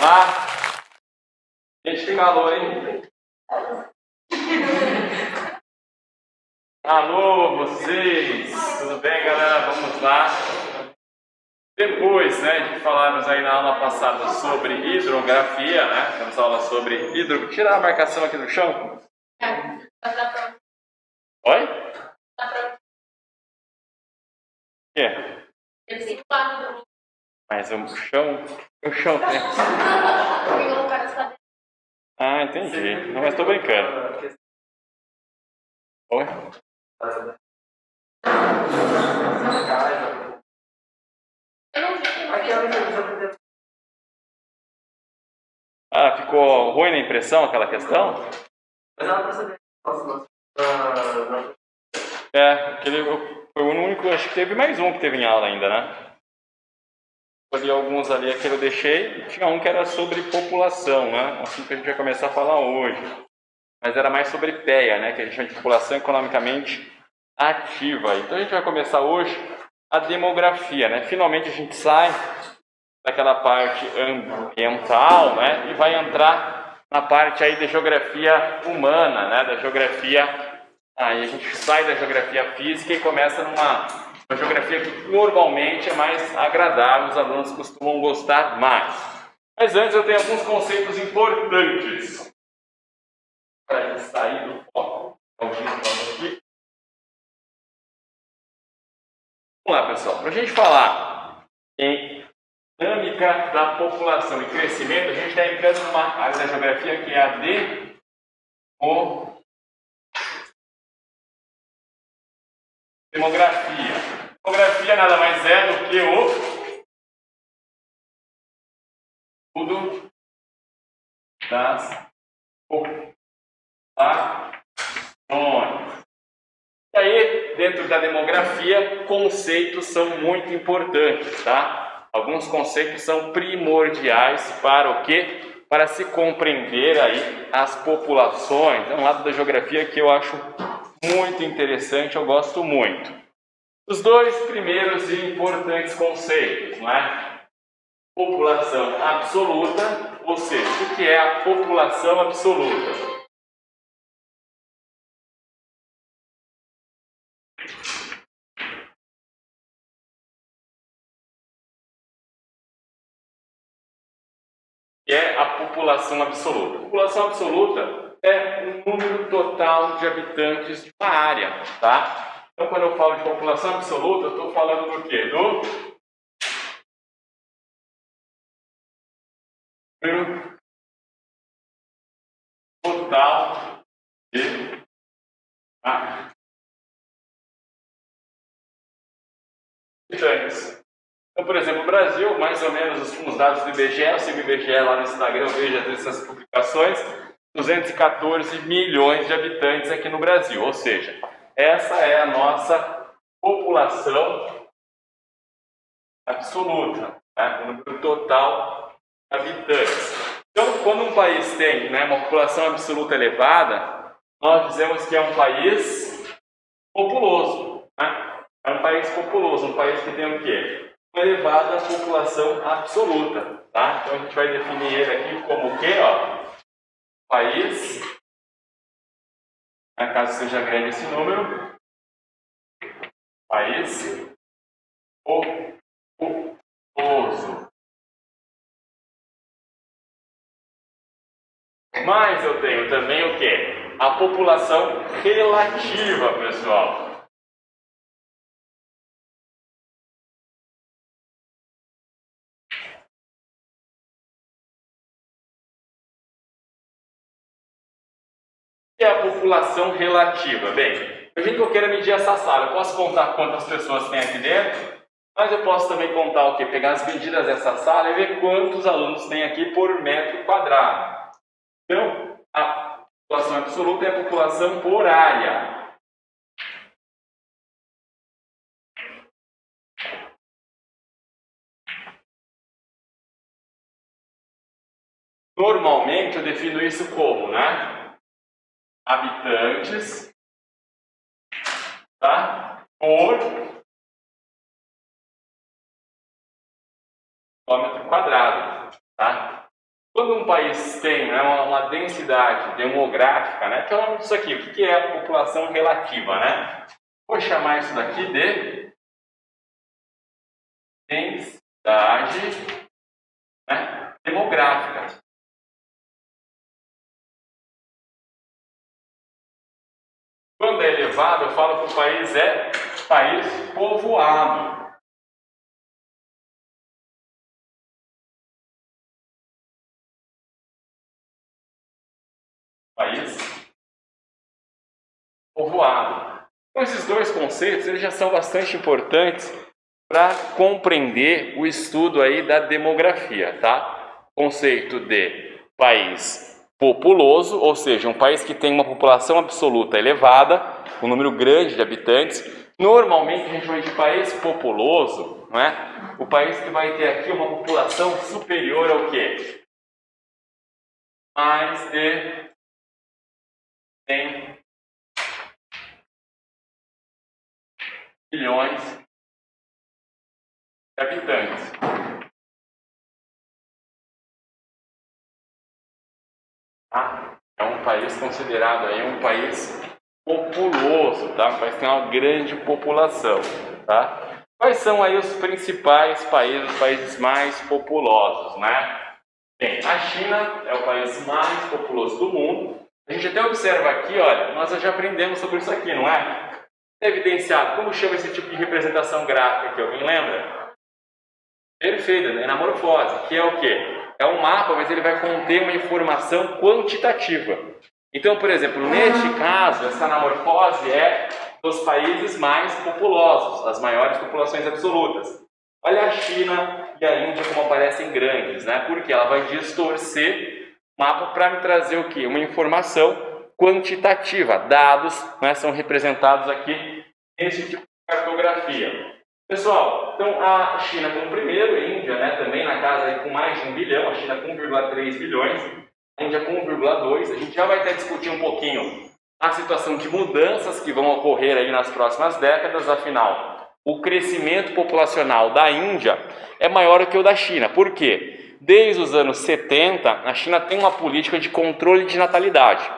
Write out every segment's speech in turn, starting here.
lá. Gente, tem calor, hein? Alô, vocês! Tudo bem, galera? Vamos lá. Depois, de falarmos aí na aula passada sobre hidrografia, temos aula sobre hidrografia. Tirar a marcação aqui do chão. Oi? O quê? Mas o chão? O chão tem. Ah, entendi. Não, mas tô brincando. Oi? Ah, ficou ruim na impressão aquela questão? Aquele foi o único, acho que teve mais um que teve em aula ainda, né? Ali alguns ali que eu deixei, e tinha um que era sobre população, né? Assim que a gente vai começar a falar hoje. Mas era mais sobre PEA, que a gente chama de população economicamente ativa. Então a gente vai começar hoje a demografia, Finalmente a gente sai daquela parte ambiental, e vai entrar na parte aí da geografia humana, da geografia. Aí a gente sai da geografia física e começa uma geografia que normalmente é mais agradável, os alunos costumam gostar mais. Mas antes eu tenho alguns conceitos importantes para sair do foco. Aqui. Vamos lá, pessoal. Para a gente falar em dinâmica da população e crescimento, a gente está entrando numa área da geografia que é a demografia. Demografia nada mais é do que o estudo das populações. E aí, dentro da demografia, conceitos são muito importantes, Alguns conceitos são primordiais para o quê? Para se compreender aí as populações. É um lado da geografia que eu acho muito interessante, eu gosto muito. Os dois primeiros e importantes conceitos, População absoluta, ou seja, o que é a população absoluta? Que é a população absoluta. A população absoluta é o número total de habitantes de uma área, Então, quando eu falo de população absoluta, eu estou falando do quê? Do número total de habitantes. Então, por exemplo, o Brasil, mais ou menos os últimos dados do IBGE, eu sigo o IBGE lá no Instagram, eu vejo essas publicações, 214 milhões de habitantes aqui no Brasil, ou seja, essa é a nossa população absoluta, o número total de habitantes. Então, quando um país tem uma população absoluta elevada, nós dizemos que é um país populoso, É um país populoso, um país que tem o quê? Uma elevada população absoluta, Então a gente vai definir ele aqui como o quê? País, caso seja grande esse número, país populoso. Mas eu tenho também o quê? A população relativa, pessoal. O que é a população relativa? Bem, imagine que eu queira medir essa sala. Eu posso contar quantas pessoas tem aqui dentro, mas eu posso também contar o quê? Pegar as medidas dessa sala e ver quantos alunos tem aqui por metro quadrado. Então, a população absoluta é a população por área. Normalmente eu defino isso como, habitantes, por quilômetro quadrado, Quando um país tem, né, uma densidade demográfica, né, que é o nome disso aqui, o que é a população relativa, né? Vou chamar isso daqui de densidade, né, demográfica. Quando é elevado, eu falo que o país é país povoado. País povoado. Então, esses dois conceitos eles já são bastante importantes para compreender o estudo aí da demografia, tá? Conceito de país populoso, ou seja, um país que tem uma população absoluta elevada, um número grande de habitantes. Normalmente a gente vai de país populoso, não é? O país que vai ter aqui uma população superior ao quê? Mais de 100 milhões de habitantes. Tá? É um país considerado aí um país populoso, tá? Um país que tem uma grande população, tá? Quais são aí os principais países, os países mais populosos, né? Bem, a China é o país mais populoso do mundo. A gente até observa aqui, olha, nós já aprendemos sobre isso aqui, não é? É evidenciado. Como chama esse tipo de representação gráfica aqui? Alguém lembra? Perfeito, né? Anamorfose, que é o quê? É um mapa, mas ele vai conter uma informação quantitativa. Então, por exemplo, neste caso, essa anamorfose é dos países mais populosos, as maiores populações absolutas. Olha a China e a Índia como aparecem grandes, né? Porque ela vai distorcer o mapa para me trazer o quê? Uma informação quantitativa. Dados, né, são representados aqui nesse tipo de cartografia. Pessoal, então a China como primeiro, a Índia, né, também na casa aí com mais de 1 bilhão, a China com 1,3 bilhões, a Índia com 1,2. A gente já vai até discutir um pouquinho a situação de mudanças que vão ocorrer aí nas próximas décadas. Afinal, o crescimento populacional da Índia é maior do que o da China. Por quê? Desde os anos 70, a China tem uma política de controle de natalidade,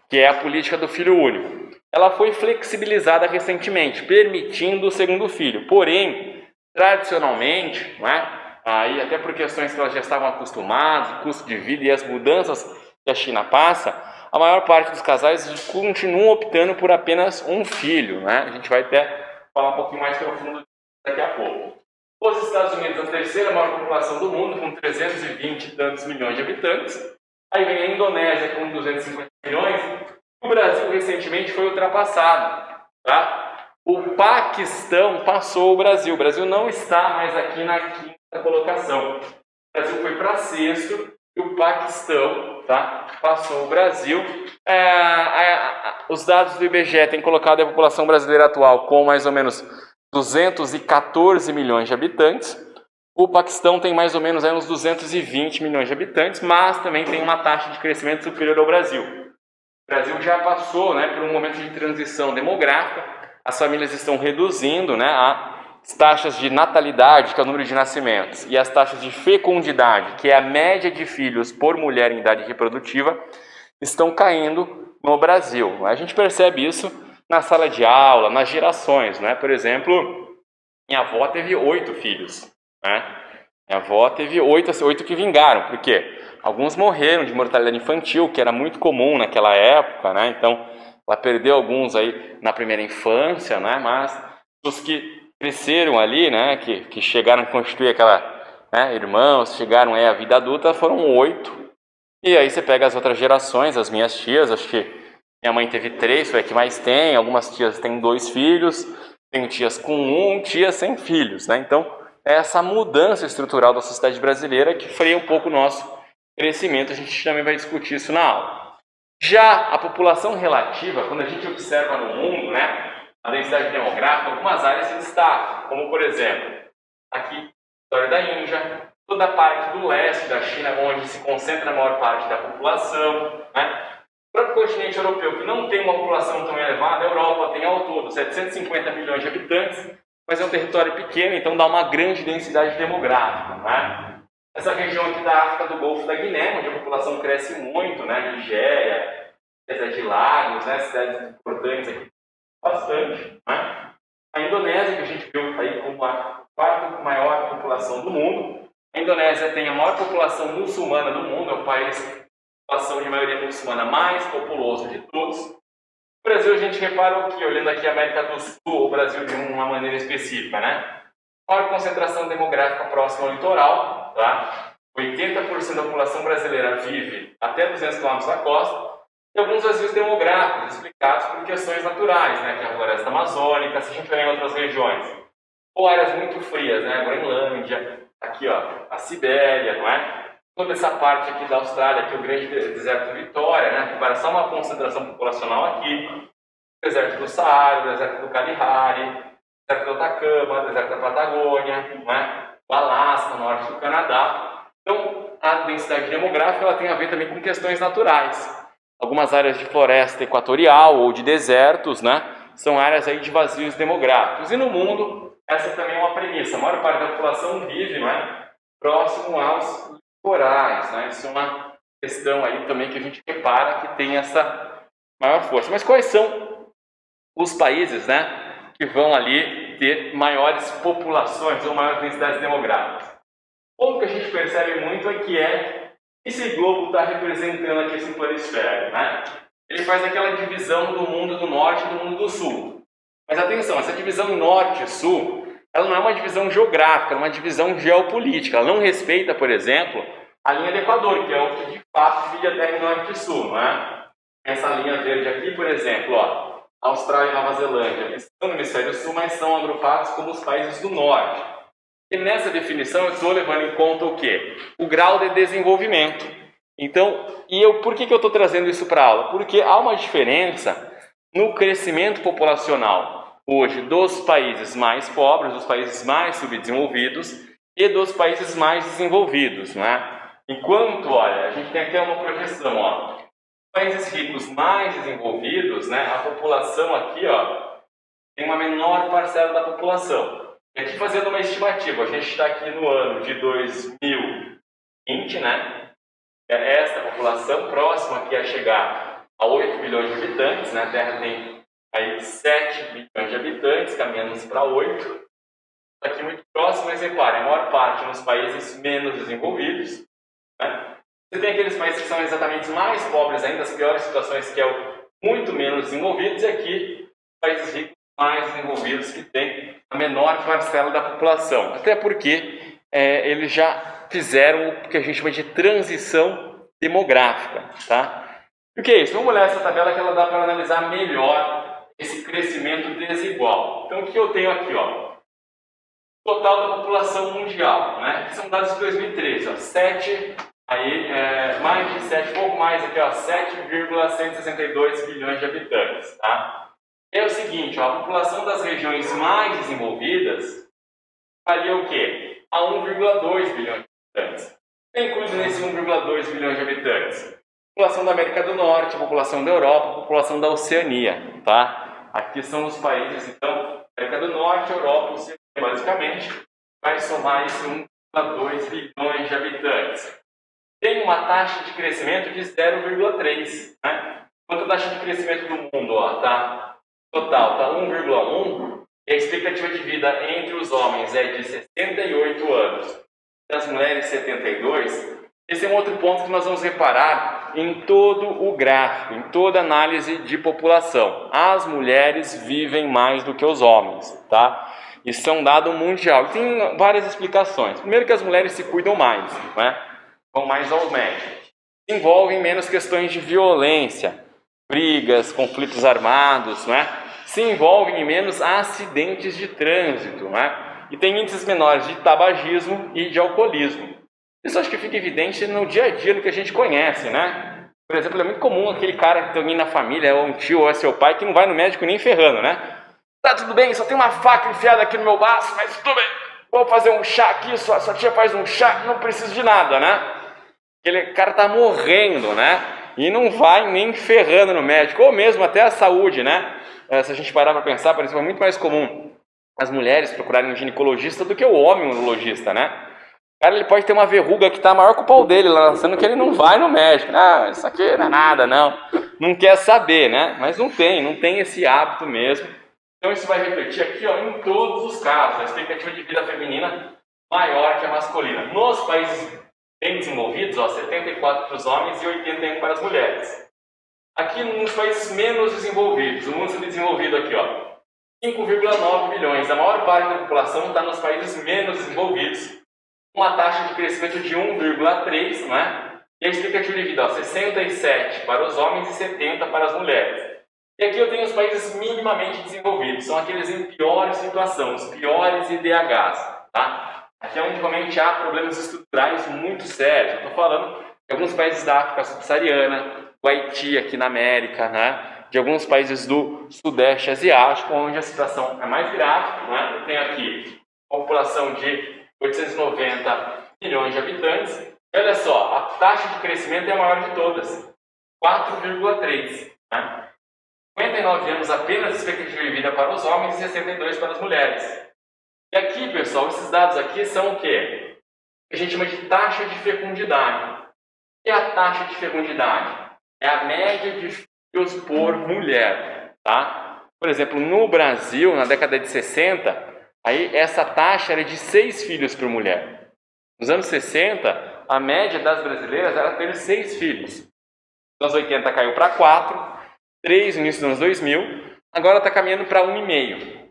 que é a política do filho único. Ela foi flexibilizada recentemente, permitindo o segundo filho. Porém, tradicionalmente, não é? Aí, até por questões que elas já estavam acostumadas, custo de vida e as mudanças que a China passa, a maior parte dos casais continuam optando por apenas um filho, né? A gente vai até falar um pouquinho mais profundo daqui a pouco. Os Estados Unidos, a terceira maior população do mundo, com 320 e tantos milhões de habitantes. Aí vem a Indonésia com 250 milhões. O Brasil recentemente foi ultrapassado, tá? O Paquistão passou o Brasil. O Brasil não está mais aqui na quinta colocação. O Brasil foi para sexto e o Paquistão, tá, passou o Brasil. Os dados do IBGE têm colocado a população brasileira atual com mais ou menos 214 milhões de habitantes. O Paquistão tem mais ou menos aí uns 220 milhões de habitantes, mas também tem uma taxa de crescimento superior ao Brasil. O Brasil já passou, né, por um momento de transição demográfica, as famílias estão reduzindo, né, as taxas de natalidade, que é o número de nascimentos, e as taxas de fecundidade, que é a média de filhos por mulher em idade reprodutiva, estão caindo no Brasil. A gente percebe isso na sala de aula, nas gerações, né? Por exemplo, minha avó teve 8 filhos, né? Minha avó teve 8 que vingaram, por quê? Alguns morreram de mortalidade infantil, que era muito comum naquela época, né? Então, ela perdeu alguns aí na primeira infância, né? Mas os que cresceram ali, né? Que chegaram a constituir aquela, né, irmãos, chegaram aí à vida adulta, foram 8. E aí você pega as outras gerações, as minhas tias, acho que minha mãe teve 3, foi a que mais tem. Algumas tias têm 2 filhos, tenho tias com 1, tias sem filhos, né? Então, é essa mudança estrutural da sociedade brasileira que freia um pouco o nosso crescimento. A gente também vai discutir isso na aula. Já a população relativa, quando a gente observa no mundo, né, a densidade demográfica, algumas áreas se destacam, como por exemplo, aqui, a história da Índia, toda a parte do leste da China, onde se concentra a maior parte da população, né? O próprio continente europeu, que não tem uma população tão elevada, a Europa tem ao todo 750 milhões de habitantes, mas é um território pequeno, então dá uma grande densidade demográfica, né? Essa região aqui da África do Golfo da Guiné, onde a população cresce muito, né? Nigéria, de Lagos, né? Cidades importantes aqui, bastante, né? A Indonésia, que a gente viu aí como a quarta maior população do mundo. A Indonésia tem a maior população muçulmana do mundo, é o país com população de maioria muçulmana mais populoso de todos. No Brasil, a gente repara o que, olhando aqui a América do Sul, o Brasil de uma maneira específica, né? Maior concentração demográfica próxima ao litoral, tá? 80% da população brasileira vive até 200 km da costa, e alguns vazios demográficos explicados por questões naturais, né? Que é a floresta amazônica, se a gente olhar em outras regiões, ou áreas muito frias, né? A Groenlândia, aqui ó, a Sibéria, não é? Toda essa parte aqui da Austrália, aqui o grande deserto de Vitória, né? Que parece só uma concentração populacional aqui, o deserto do Saara, o deserto do Kalahari, deserto do Atacama, deserto da Patagônia, não é? O Alasca, o norte do Canadá. Então, a densidade demográfica ela tem a ver também com questões naturais. Algumas áreas de floresta equatorial ou de desertos, né? São áreas aí de vazios demográficos. E no mundo, essa também é uma premissa. A maior parte da população vive, não é? Próximo aos litorais, né? Isso é uma questão aí também que a gente repara que tem essa maior força. Mas quais são os países, né, que vão ali ter maiores populações ou maiores densidades demográficas? O ponto que a gente percebe muito é que esse globo está representando aqui esse planisfério, né? Ele faz aquela divisão do mundo do norte e do mundo do sul. Mas atenção, essa divisão norte-sul, ela não é uma divisão geográfica, é uma divisão geopolítica. Ela não respeita, por exemplo, a linha do Equador, que é o que de fato divide a Terra em norte e sul, não é? Essa linha verde aqui, por exemplo, ó, Austrália e Nova Zelândia estão no hemisfério sul, mas são agrupados como os países do norte. E nessa definição eu estou levando em conta o quê? O grau de desenvolvimento. Então, por que eu estou trazendo isso para a aula? Porque há uma diferença no crescimento populacional hoje dos países mais pobres, dos países mais subdesenvolvidos e dos países mais desenvolvidos, né? Enquanto, olha, a gente tem aqui uma projeção, ó, países ricos mais desenvolvidos, né? A população aqui, ó, tem uma menor parcela da população. E aqui fazendo uma estimativa, a gente está aqui no ano de 2020, né? Esta população próxima aqui a chegar a 8 bilhões de habitantes, né? A Terra tem aí 7 bilhões de habitantes, caminhando para 8. Aqui muito próximo, mas reparem, a maior parte nos países menos desenvolvidos, né? Você tem aqueles países que são exatamente mais pobres ainda, as piores situações, que é o muito menos desenvolvidos, e aqui países ricos mais desenvolvidos que têm a menor parcela da população. Até porque eles já fizeram o que a gente chama de transição demográfica, tá? O que é isso? Vamos olhar essa tabela que ela dá para analisar melhor esse crescimento desigual. Então, o que eu tenho aqui, ó? Total da população mundial, né? São dados de 2013, ó, 7, mais de 7, pouco mais aqui, ó, 7,162 bilhões de habitantes, tá? É o seguinte, ó, a população das regiões mais desenvolvidas varia o quê? A 1,2 bilhões de habitantes. Tem incluído nesse 1,2 bilhões de habitantes população da América do Norte, população da Europa, população da Oceania, tá? Aqui são os países, então, América do Norte, Europa, Oceania, basicamente, vai somar esse 1,2 bilhões de habitantes. Tem uma taxa de crescimento de 0,3, né? Quanto a taxa de crescimento do mundo, ó, tá? Total, está 1,1, e a expectativa de vida entre os homens é de 68 anos, das mulheres 72. Esse é um outro ponto que nós vamos reparar em todo o gráfico, em toda análise de população. As mulheres vivem mais do que os homens, tá? Isso é um dado mundial. Tem várias explicações. Primeiro que as mulheres se cuidam mais, né? Vão mais ao médico. Se envolvem menos questões de violência, brigas, conflitos armados, né? Se envolvem em menos acidentes de trânsito, né? E tem índices menores de tabagismo e de alcoolismo. Isso acho que fica evidente no dia a dia do que a gente conhece, né? Por exemplo, é muito comum aquele cara que tem alguém na família, ou um tio, ou é seu pai, que não vai no médico nem ferrando, né? Tá tudo bem, só tem uma faca enfiada aqui no meu baço, mas tudo bem, vou fazer um chá aqui, sua tia faz um chá, não preciso de nada, né? Aquele cara tá morrendo, né? E não vai nem ferrando no médico, ou mesmo até a saúde, né? Se a gente parar para pensar, por exemplo, é muito mais comum as mulheres procurarem um ginecologista do que o homem um urologista, né? O cara ele pode ter uma verruga que está maior que o pau dele lá, sendo que ele não vai no médico. Ah, isso aqui não é nada, não. Não quer saber, né? Mas não tem esse hábito mesmo. Então isso vai refletir aqui, ó, em todos os casos. A expectativa de vida feminina maior que a masculina. Nos países bem desenvolvidos, ó, 74 para os homens e 81 para as mulheres. Aqui nos países menos desenvolvidos, o mundo subdesenvolvido aqui, ó, 5,9 bilhões. A maior parte da população está nos países menos desenvolvidos, com uma taxa de crescimento de 1,3, né? E a expectativa de vida, ó, 67 para os homens e 70 para as mulheres. E aqui eu tenho os países minimamente desenvolvidos, são aqueles em pior situação, os piores IDHs, tá? Aqui é onde realmente há problemas estruturais muito sérios. Eu estou falando de alguns países da África subsaariana, do Haiti aqui na América, né? De alguns países do Sudeste Asiático, onde a situação é mais grave, né? Eu tenho aqui uma população de 890 milhões de habitantes. E olha só, a taxa de crescimento é a maior de todas, 4,3, né? 59 anos apenas de expectativa de vida para os homens e 62 para as mulheres. E aqui, pessoal, esses dados aqui são o quê? A gente chama de taxa de fecundidade. O que é a taxa de fecundidade? É a média de filhos por mulher, tá? Por exemplo, no Brasil, na década de 60, aí essa taxa era de 6 filhos por mulher. Nos anos 60, a média das brasileiras era ter 6 filhos. Nos anos 80 caiu para 4, 3 no início dos anos 2000, agora está caminhando para 1,5.